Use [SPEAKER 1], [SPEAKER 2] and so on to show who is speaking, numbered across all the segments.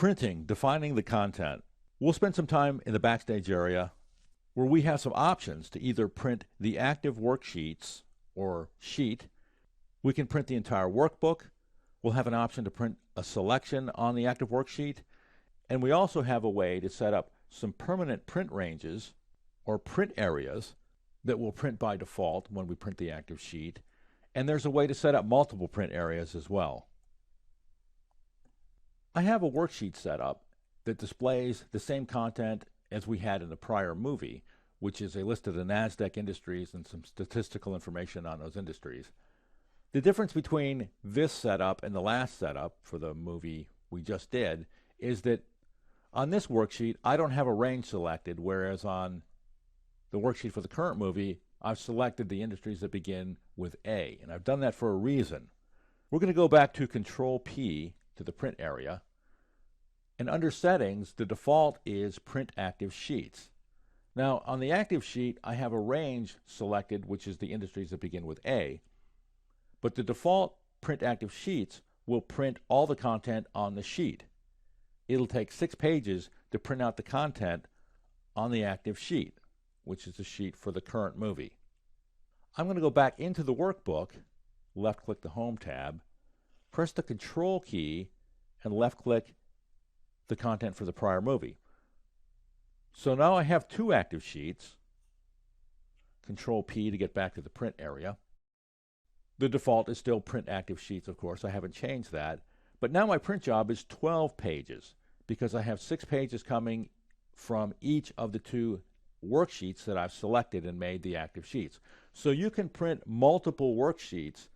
[SPEAKER 1] Printing, defining the content. We'll spend some time in the Backstage area where we have some options to either print the active worksheets or sheet. We can print the entire workbook. We'll have an option to print a selection on the active worksheet. And we also have a way to set up some permanent print ranges or print areas that will print by default when we print the active sheet. And there's a way to set up multiple print areas as well. I have a worksheet set up that displays the same content as we had in the prior movie, which is a list of the NASDAQ industries and some statistical information on those industries. The difference between this setup and the last setup for the movie we just did is that on this worksheet, I don't have a range selected, whereas on the worksheet for the current movie, I've selected the industries that begin with A, and I've done that for a reason. We're going to go back to Control P to the print area, and under Settings, the default is Print Active Sheets. Now, on the active sheet, I have a range selected, which is the industries that begin with A, but the default Print Active Sheets will print all the content on the sheet. It'll take 6 pages to print out the content on the active sheet, which is the sheet for the current movie. I'm going to go back into the workbook, left-click the Home tab, press the Control key, and left-click the content for the prior movie. So now I have 2 active sheets. Control P to get back to the print area. The default is still Print Active Sheets, of course. I haven't changed that. But now my print job is 12 pages because I have 6 pages coming from each of the 2 worksheets that I've selected and made the active sheets. So you can print multiple worksheets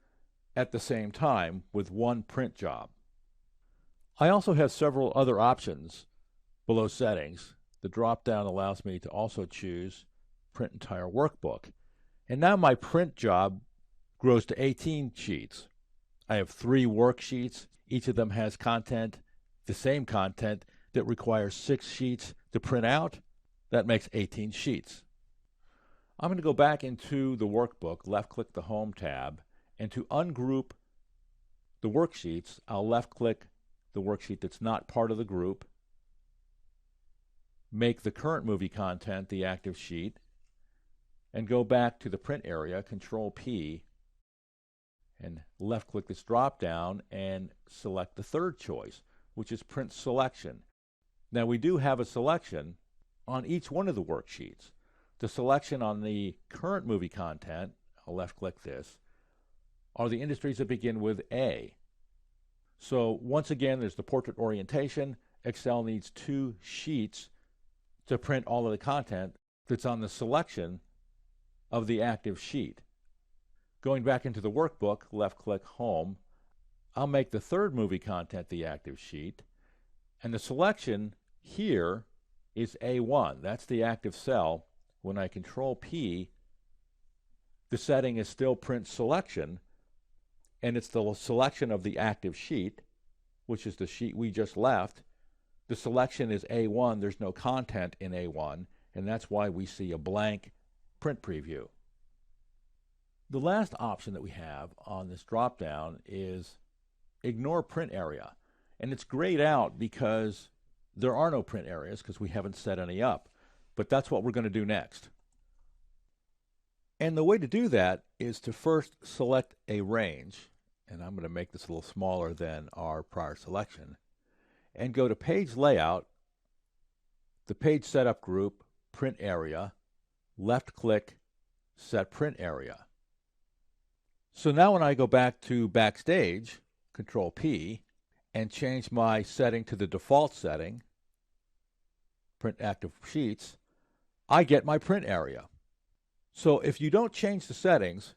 [SPEAKER 1] at the same time with one print job. I also have several other options below Settings. The drop-down allows me to also choose Print Entire Workbook. And now my print job grows to 18 sheets. I have 3 worksheets. Each of them has content, the same content, that requires 6 sheets to print out. That makes 18 sheets. I'm going to go back into the workbook, left-click the Home tab, and to ungroup the worksheets, I'll left-click the worksheet that's not part of the group, make the current movie content the active sheet, and go back to the print area, Control P, and left-click this drop-down and select the third choice, which is Print Selection. Now we do have a selection on each one of the worksheets. The selection on the current movie content, I'll left-click this, are the industries that begin with A. So once again, there's the portrait orientation. Excel needs 2 sheets to print all of the content that's on the selection of the active sheet. Going back into the workbook, left-click Home, I'll make the third movie content the active sheet, and the selection here is A1. That's the active cell. When I Control P, the setting is still Print Selection, and it's the selection of the active sheet, which is the sheet we just left. The selection is A1. There's no content in A1, and that's why we see a blank print preview. The last option that we have on this drop-down is Ignore Print Area, and it's grayed out because there are no print areas because we haven't set any up, but that's what we're going to do next. And the way to do that is to first select a range, and I'm going to make this a little smaller than our prior selection, and go to Page Layout, the Page Setup group, Print Area, left-click, Set Print Area. So now when I go back to Backstage, Control P, and change my setting to the default setting, Print Active Sheets, I get my print area. So if you don't change the settings,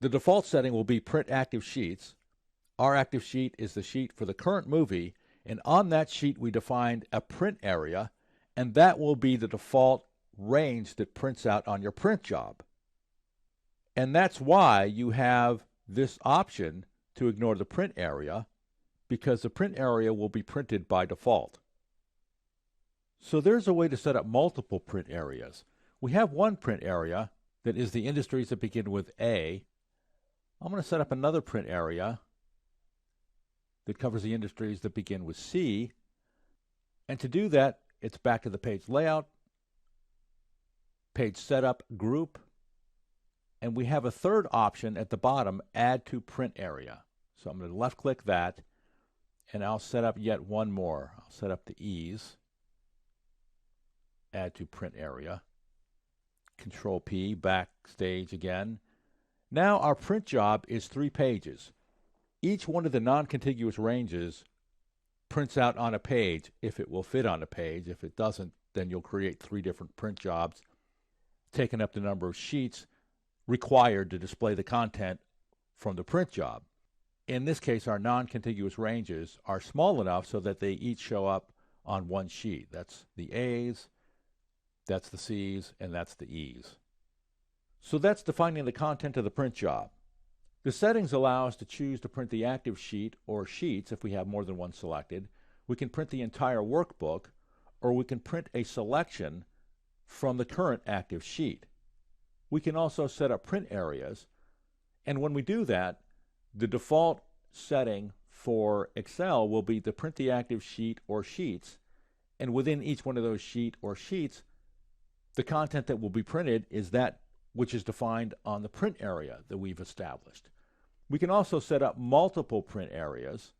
[SPEAKER 1] the default setting will be Print Active Sheets. Our active sheet is the sheet for the current movie, and on that sheet we defined a print area, and that will be the default range that prints out on your print job. And that's why you have this option to ignore the print area, because the print area will be printed by default. So there's a way to set up multiple print areas. We have one print area that is the industries that begin with A. I'm going to set up another print area that covers the industries that begin with C. And to do that, it's back to the page layout, page setup, group, and we have a third option at the bottom, add to print area. So I'm going to left click that, and I'll set up yet one more. I'll set up the ease, add to print area, Control P, Backstage again. Now our print job is 3 pages. Each one of the non-contiguous ranges prints out on a page if it will fit on a page. If it doesn't, then you'll create 3 different print jobs, taking up the number of sheets required to display the content from the print job. In this case, our non-contiguous ranges are small enough so that they each show up on one sheet. That's the A's, that's the C's, and that's the E's. So that's defining the content of the print job. The settings allow us to choose to print the active sheet or sheets if we have more than one selected. We can print the entire workbook, or we can print a selection from the current active sheet. We can also set up print areas, and when we do that, the default setting for Excel will be to print the active sheet or sheets, and within each one of those sheet or sheets, the content that will be printed is that which is defined on the print area that we've established. We can also set up multiple print areas,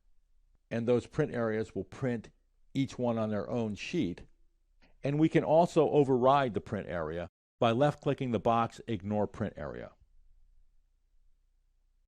[SPEAKER 1] and those print areas will print each one on their own sheet, and we can also override the print area by left-clicking the box Ignore Print Area.